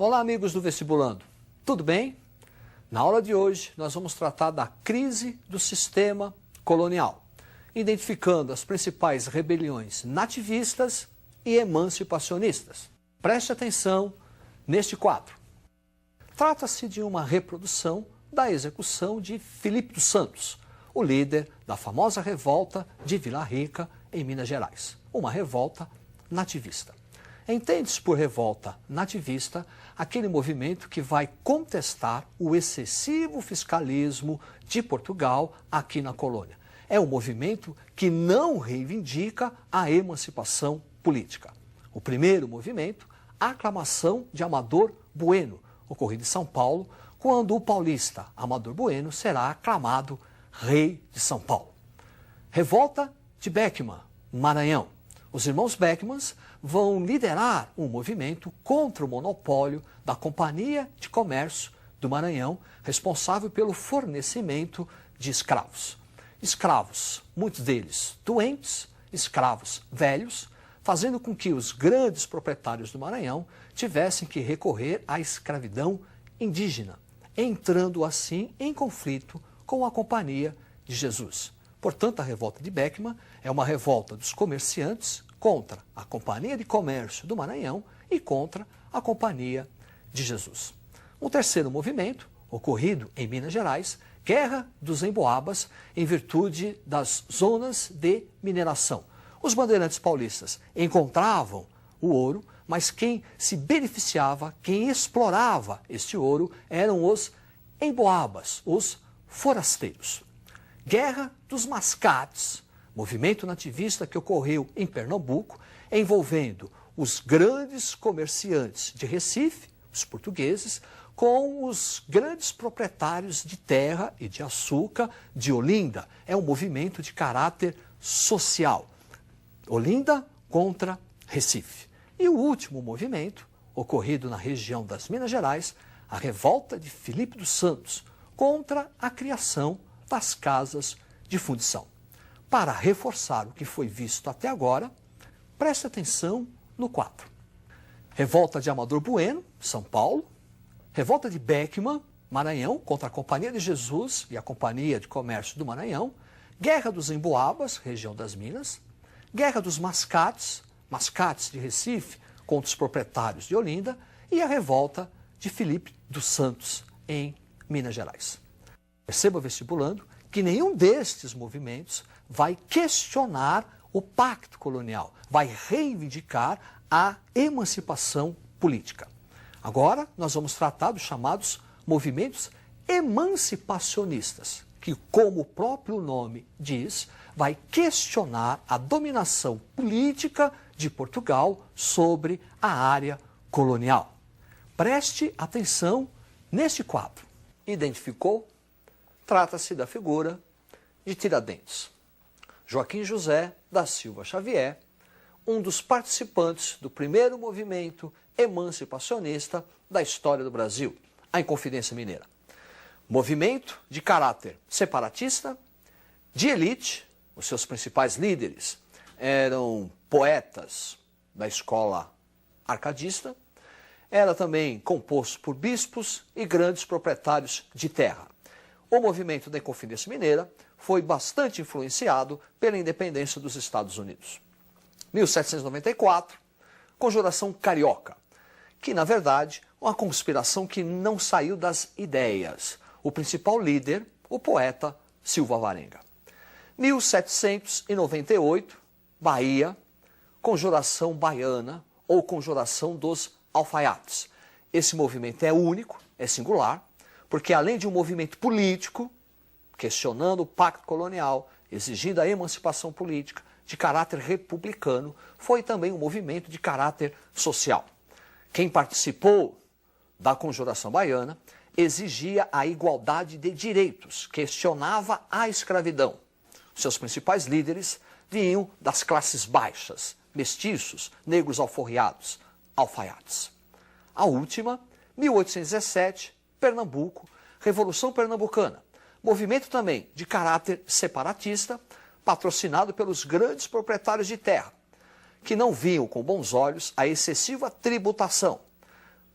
Olá, amigos do Vestibulando. Tudo bem? Na aula de hoje, nós vamos tratar da crise do sistema colonial, identificando as principais rebeliões nativistas e emancipacionistas. Preste atenção neste quadro. Trata-se de uma reprodução da execução de Filipe dos Santos, o líder da famosa revolta de Vila Rica, em Minas Gerais. Uma revolta nativista. Entende-se por revolta nativista aquele movimento que vai contestar o excessivo fiscalismo de Portugal aqui na colônia. É um movimento que não reivindica a emancipação política. O primeiro movimento, a aclamação de Amador Bueno, ocorrido em São Paulo, quando o paulista Amador Bueno será aclamado rei de São Paulo. Revolta de Beckman, Maranhão. Os irmãos Beckmans vão liderar um movimento contra o monopólio da Companhia de Comércio do Maranhão, responsável pelo fornecimento de escravos. Escravos, muitos deles doentes, escravos velhos, fazendo com que os grandes proprietários do Maranhão tivessem que recorrer à escravidão indígena, entrando assim em conflito com a Companhia de Jesus. Portanto, a revolta de Beckman é uma revolta dos comerciantes contra a Companhia de Comércio do Maranhão e contra a Companhia de Jesus. Um terceiro movimento, ocorrido em Minas Gerais, Guerra dos Emboabas, em virtude das zonas de mineração. Os bandeirantes paulistas encontravam o ouro, mas quem se beneficiava, quem explorava este ouro, eram os emboabas, os forasteiros. Guerra dos Mascates, movimento nativista que ocorreu em Pernambuco, envolvendo os grandes comerciantes de Recife, os portugueses, com os grandes proprietários de terra e de açúcar de Olinda. É um movimento de caráter social. Olinda contra Recife. E o último movimento, ocorrido na região das Minas Gerais, a revolta de Filipe dos Santos contra a criação das casas de fundição. Para reforçar o que foi visto até agora, preste atenção no quadro. Revolta de Amador Bueno, São Paulo. Revolta de Beckman, Maranhão, contra a Companhia de Jesus e a Companhia de Comércio do Maranhão. Guerra dos Emboabas, região das Minas. Guerra dos Mascates, Mascates de Recife, contra os proprietários de Olinda. E a revolta de Filipe dos Santos, em Minas Gerais. Perceba, vestibulando, que nenhum destes movimentos vai questionar o pacto colonial, vai reivindicar a emancipação política. Agora, nós vamos tratar dos chamados movimentos emancipacionistas, que, como o próprio nome diz, vai questionar a dominação política de Portugal sobre a área colonial. Preste atenção neste quadro. Identificou? Trata-se da figura de Tiradentes. Joaquim José da Silva Xavier, um dos participantes do primeiro movimento emancipacionista da história do Brasil, a Inconfidência Mineira. Movimento de caráter separatista, de elite, os seus principais líderes eram poetas da escola arcadista, era também composto por bispos e grandes proprietários de terra. O movimento da Inconfidência Mineira foi bastante influenciado pela independência dos Estados Unidos. 1794, Conjuração Carioca, que na verdade é uma conspiração que não saiu das ideias. O principal líder, o poeta Silva Alvarenga. 1798, Bahia, Conjuração Baiana ou Conjuração dos Alfaiates. Esse movimento é único, é singular, porque além de um movimento político, questionando o pacto colonial, exigindo a emancipação política de caráter republicano, foi também um movimento de caráter social. Quem participou da Conjuração Baiana exigia a igualdade de direitos, questionava a escravidão. Seus principais líderes vinham das classes baixas, mestiços, negros alforriados, alfaiates. A última, 1817, Pernambuco, Revolução Pernambucana, movimento também de caráter separatista, patrocinado pelos grandes proprietários de terra, que não viam com bons olhos a excessiva tributação,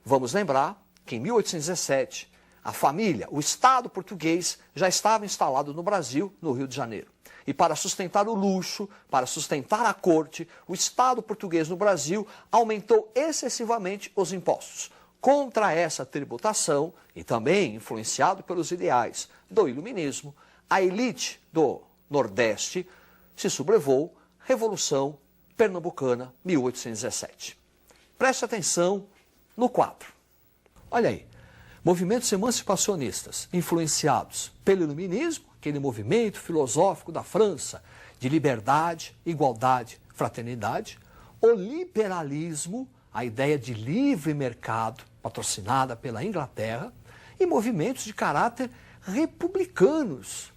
Vamos lembrar que em 1817, a família, o Estado português, já estava instalado no Brasil, no Rio de Janeiro. E para sustentar o luxo, para sustentar a corte, o Estado português no Brasil aumentou excessivamente os impostos. Contra essa tributação, e também influenciado pelos ideais do iluminismo, a elite do Nordeste se sublevou, Revolução Pernambucana, 1817. Preste atenção no quadro. Olha aí, movimentos emancipacionistas influenciados pelo iluminismo, aquele movimento filosófico da França de liberdade, igualdade, fraternidade, o liberalismo, a ideia de livre mercado, patrocinada pela Inglaterra, e movimentos de caráter republicanos,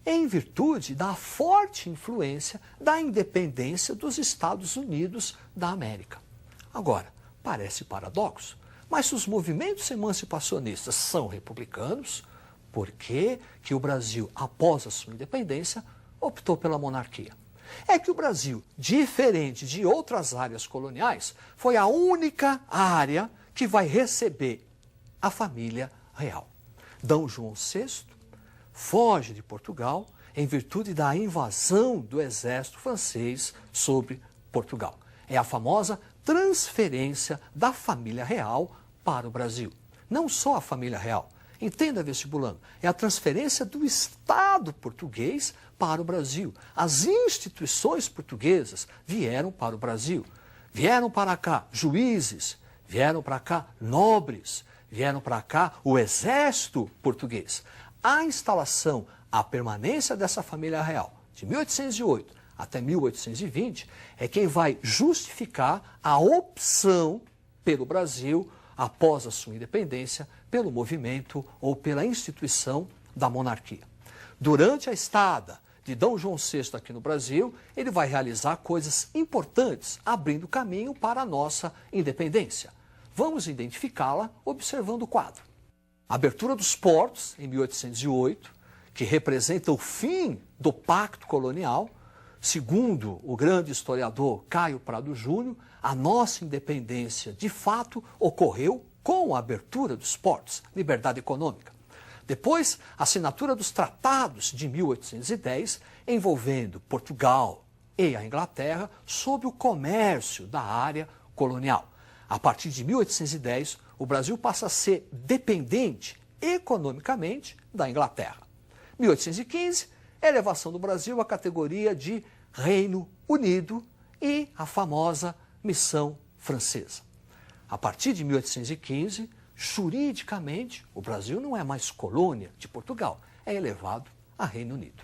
em virtude da forte influência da independência dos Estados Unidos da América. Agora, parece paradoxo, mas se os movimentos emancipacionistas são republicanos, por que o Brasil, após a sua independência, optou pela monarquia? É que o Brasil, diferente de outras áreas coloniais, foi a única área que vai receber a família real. D. João VI foge de Portugal em virtude da invasão do exército francês sobre Portugal. É a famosa transferência da família real para o Brasil. Não só a família real. Entenda, vestibulando, é a transferência do Estado português para o Brasil. As instituições portuguesas vieram para o Brasil. Vieram para cá juízes, vieram para cá nobres, vieram para cá o exército português. A instalação, a permanência dessa família real, de 1808 até 1820, é quem vai justificar a opção pelo Brasil, após a sua independência, pelo movimento ou pela instituição da monarquia. Durante a estada de D. João VI aqui no Brasil, ele vai realizar coisas importantes, abrindo caminho para a nossa independência. Vamos identificá-la observando o quadro. A abertura dos portos, em 1808, que representa o fim do pacto colonial. Segundo o grande historiador Caio Prado Júnior, a nossa independência, de fato, ocorreu com a abertura dos portos, liberdade econômica. Depois, a assinatura dos tratados de 1810, envolvendo Portugal e a Inglaterra sob o comércio da área colonial. A partir de 1810, o Brasil passa a ser dependente economicamente da Inglaterra. 1815, elevação do Brasil à categoria de Reino Unido e a famosa Missão Francesa. A partir de 1815, juridicamente, o Brasil não é mais colônia de Portugal, é elevado a Reino Unido.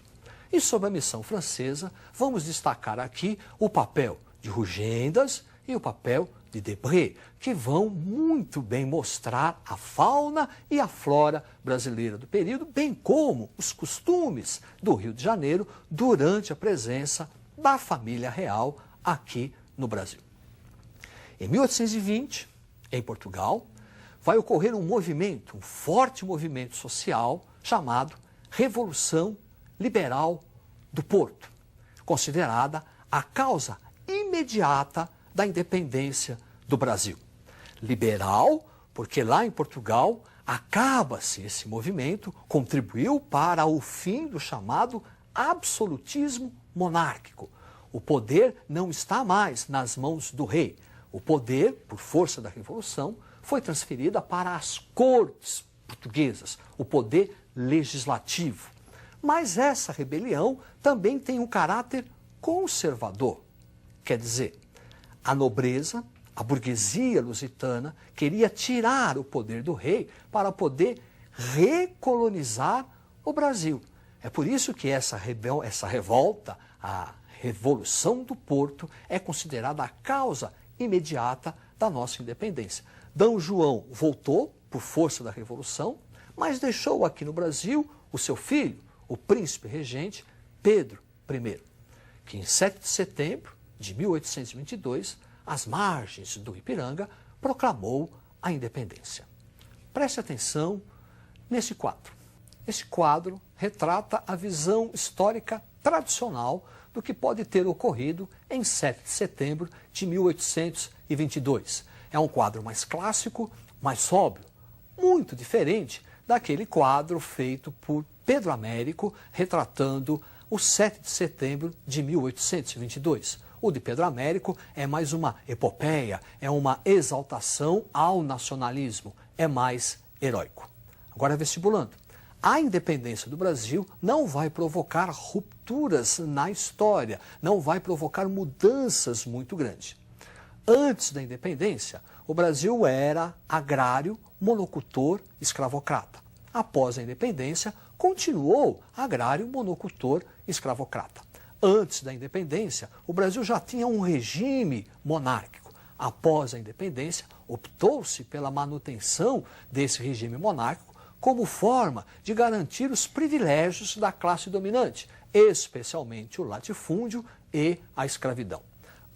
E sobre a Missão Francesa, vamos destacar aqui o papel de Rugendas e o papel de Debré, que vão muito bem mostrar a fauna e a flora brasileira do período, bem como os costumes do Rio de Janeiro durante a presença da família real aqui no Brasil. Em 1820, em Portugal, vai ocorrer um movimento, um forte movimento social chamado Revolução Liberal do Porto, considerada a causa imediata da independência do Brasil. Liberal, porque lá em Portugal acaba-se esse movimento, contribuiu para o fim do chamado absolutismo monárquico. O poder não está mais nas mãos do rei. O poder, por força da Revolução, foi transferido para as cortes portuguesas, o poder legislativo. Mas essa rebelião também tem um caráter conservador. Quer dizer, a nobreza, a burguesia lusitana, queria tirar o poder do rei para poder recolonizar o Brasil. É por isso que essa revolta, a Revolução do Porto, é considerada a causa imediata da nossa independência. D. João voltou por força da Revolução, mas deixou aqui no Brasil o seu filho, o príncipe regente Pedro I, que em 7 de setembro de 1822, às margens do Ipiranga, proclamou a independência. Preste atenção nesse quadro. Esse quadro retrata a visão histórica tradicional do que pode ter ocorrido em 7 de setembro de 1822. É um quadro mais clássico, mais sóbrio, muito diferente daquele quadro feito por Pedro Américo, retratando o 7 de setembro de 1822. O de Pedro Américo é mais uma epopeia, é uma exaltação ao nacionalismo, é mais heróico. Agora, vestibulando. A independência do Brasil não vai provocar rupturas na história, não vai provocar mudanças muito grandes. Antes da independência, o Brasil era agrário, monocultor, escravocrata. Após a independência, continuou agrário, monocultor, escravocrata. Antes da independência, o Brasil já tinha um regime monárquico. Após a independência, optou-se pela manutenção desse regime monárquico como forma de garantir os privilégios da classe dominante, especialmente o latifúndio e a escravidão.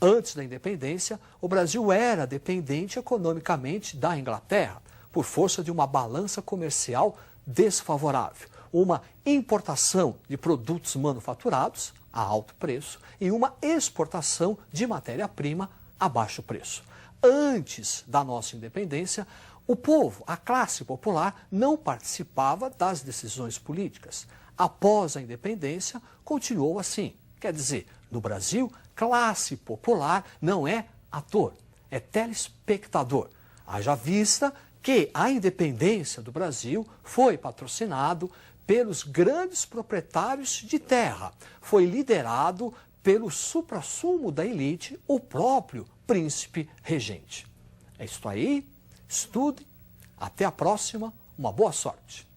Antes da independência, o Brasil era dependente economicamente da Inglaterra, por força de uma balança comercial desfavorável, uma importação de produtos manufaturados a alto preço e uma exportação de matéria-prima a baixo preço. Antes da nossa independência, o povo, a classe popular, não participava das decisões políticas. Após a independência, continuou assim. Quer dizer, no Brasil, classe popular não é ator, é telespectador. Haja vista que a independência do Brasil foi patrocinado pelos grandes proprietários de terra. Foi liderado pelo suprassumo da elite, o próprio príncipe regente. É isso aí. Estude. Até a próxima. Uma boa sorte.